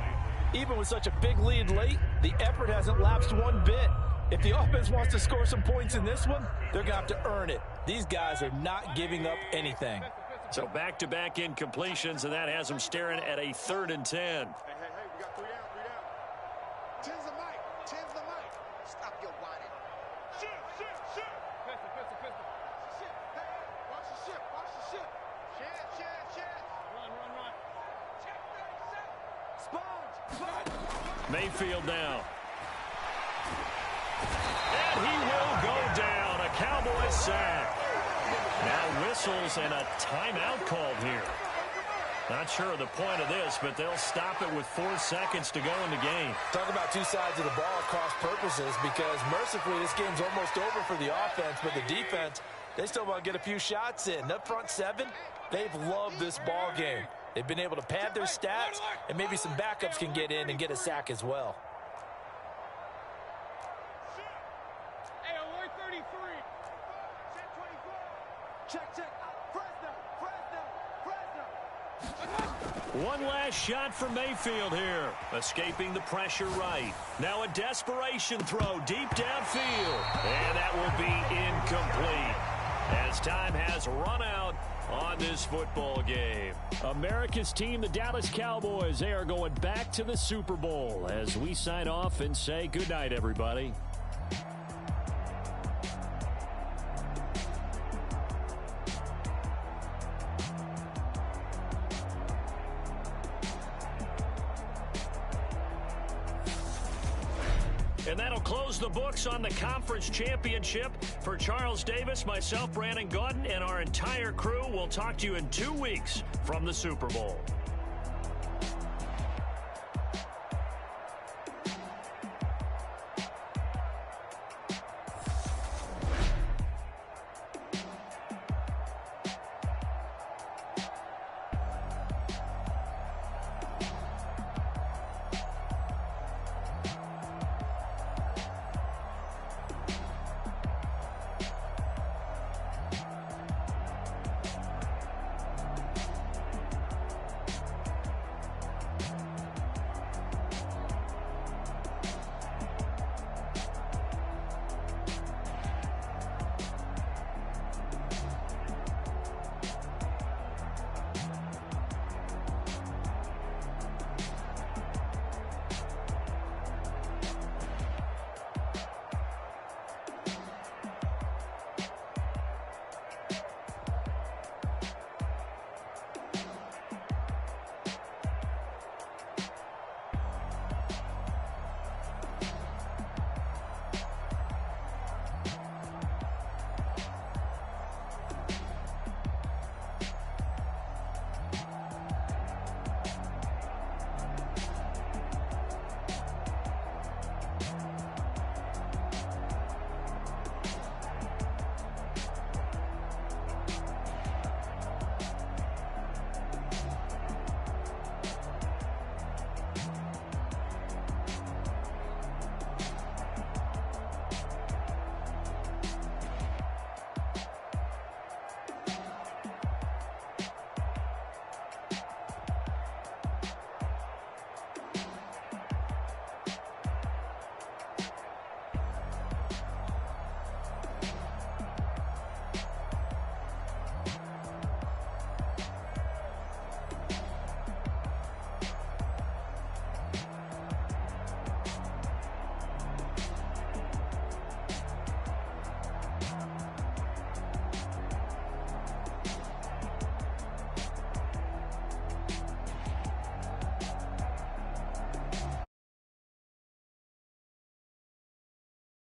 Even with such a big lead late, the effort hasn't lapsed one bit. If the offense wants to score some points in this one, they're going to have to earn it. These guys are not giving up anything. So back-to-back incompletions, and that has them staring at a 3rd and 10. Hey, we got 3 down. 10's the mic. 10's the mic. Stop your whining. Shit. Pistol. Shit. Hey, watch the ship. Shit. Run. Check 37. Sponge. Mayfield now. And he will go down. A Cowboys sack. Now whistles and a timeout called here. Not sure of the point of this, but they'll stop it with 4 seconds to go in the game. Talk about two sides of the ball at cross purposes because mercifully this game's almost over for the offense, but the defense, they still want to get a few shots in. Up front 7, they've loved this ball game. They've been able to pad their stats, and maybe some backups can get in and get a sack as well. Hey, alert 33. Check 24. Check. Fresno. One last shot for Mayfield here. Escaping the pressure right. Now a desperation throw deep downfield. And that will be incomplete as time has run out on this football game. America's team, the Dallas Cowboys, they are going back to the Super Bowl as we sign off and say goodnight, everybody. And that'll close the books on the conference championship. For Charles Davis, myself, Brandon Gaudin, and our entire crew, we'll talk to you in 2 weeks from the Super Bowl.